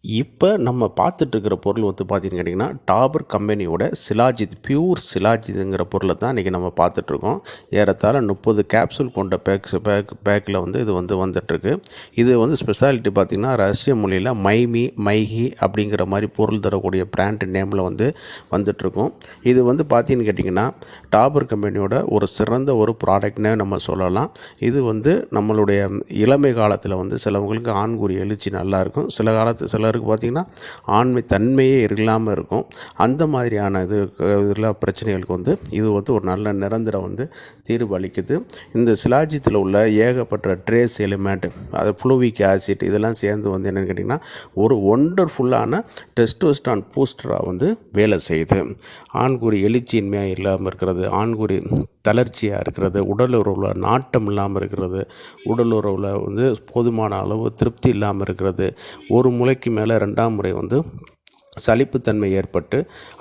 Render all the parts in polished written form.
இப்போ நம்ம பார்த்துட்ருக்கிற பொருள் வந்து பார்த்திங்கன்னு கேட்டிங்கன்னா டாபர் கம்பெனியோட சிலாஜித் பியூர் சிலாஜித்துங்கிற பொருளை தான் இன்றைக்கி நம்ம பார்த்துட்ருக்கோம். ஏறத்தாழ 30 கேப்சூல் கொண்ட பேக்கில் வந்து இது வந்துட்டுருக்கு. இது வந்து ஸ்பெஷாலிட்டி பார்த்திங்கன்னா ரஷ்ய மொழியில் மைஹி அப்படிங்கிற மாதிரி பொருள் தரக்கூடிய பிராண்ட் நேமில் வந்துட்டுருக்கும். இது வந்து பார்த்திங்கன்னு கேட்டிங்கன்னா டாபர் கம்பெனியோட ஒரு சிறந்த ஒரு ப்ராடக்ட்னே நம்ம சொல்லலாம். இது வந்து நம்மளுடைய இளமை காலத்தில் வந்து சிலவங்களுக்கு ஆண்குறி எழுச்சி நல்லாயிருக்கும், சிலருக்கு பார்த்திங்கன்னா ஆண்மை தன்மையே இல்லாமல் இருக்கும். அந்த மாதிரியான இதில் பிரச்சனைகளுக்கு வந்து இது வந்து ஒரு நல்ல நிரந்தரம் வந்து தீர்வு அளிக்குது. இந்த சிலாஜித்தில் உள்ள ஏகப்பட்ட ட்ரேஸ் எலிமெண்ட், அது ஃப்ளூவிக் ஆசிட் இதெல்லாம் சேர்ந்து வந்து என்னென்னு கேட்டிங்கன்னா ஒரு ஒண்டர்ஃபுல்லான டெஸ்டோஸ்டான் பூஸ்டராக வந்து வேலை செய்யுது. ஆண்குறி எழுச்சியின்மையாக இல்லாமல் இருக்கிறது, ஆண்குறி தளர்ச்சியாக இருக்கிறது, உடல் உறவில் நாட்டம் இல்லாமல் இருக்கிறது, உடல் உறவில் வந்து போதுமான அளவு திருப்தி இல்லாமல் இருக்கிறது, ஒரு முறைக்கு மேலே 2ஆம் முறை வந்து சலிப்புத்தன்மை ஏற்பட்டு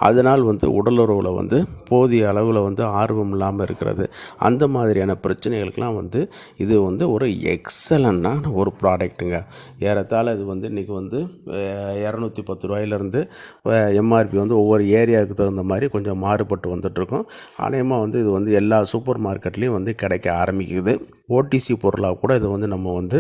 அதனால் வந்து உடலுறவில் வந்து போதிய அளவில் வந்து ஆர்வம் இல்லாமல் இருக்கிறது, அந்த மாதிரியான பிரச்சனைகளுக்கெலாம் வந்து இது வந்து ஒரு எக்ஸலண்டான ஒரு ப்ராடக்ட்டுங்க. ஏறத்தாழ இது வந்து இன்றைக்கி வந்து 210 ரூபாயிலேருந்து எம்ஆர்பி வந்து ஒவ்வொரு ஏரியாவுக்கு தகுந்த மாதிரி கொஞ்சம் மாறுபட்டு வந்துட்டுருக்கும். அநேகமாக வந்து இது வந்து எல்லா சூப்பர் மார்க்கெட்லேயும் வந்து கிடைக்க ஆரம்பிக்குது. ஓடிசி பொருளாக கூட இதை வந்து நம்ம வந்து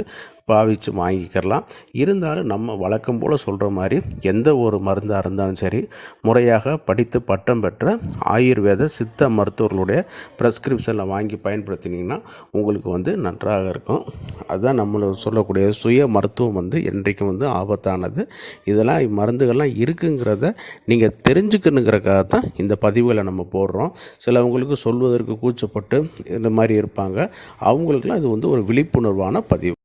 பாவித்து வாங்கிக்கிறலாம். இருந்தாலும் நம்ம வழக்கம் போல் சொல்கிற மாதிரி எந்த ஒரு மருந்தாக இருந்தாலும் சரி, முறையாக படித்து பட்டம் பெற்ற ஆயுர்வேத சித்த மருத்துவர்களுடைய ப்ரெஸ்கிரிப்ஷனில் வாங்கி பயன்படுத்தினீங்கன்னா உங்களுக்கு வந்து நன்றாக இருக்கும். அதுதான் நம்மளை சொல்லக்கூடிய சுய மருத்துவம் வந்து என்றைக்கும் வந்து ஆபத்தானது. இதெல்லாம் மருந்துகள்லாம் இருக்குங்கிறத நீங்கள் தெரிஞ்சுக்கணுங்கிறக்காக தான் இந்த பதிவுகளை நம்ம போடுறோம். சிலவங்களுக்கு சொல்வதற்கு கூச்சப்பட்டு இந்த மாதிரி இருப்பாங்க, அவங்களுக்கெல்லாம் இது வந்து ஒரு விழிப்புணர்வான பதிவு.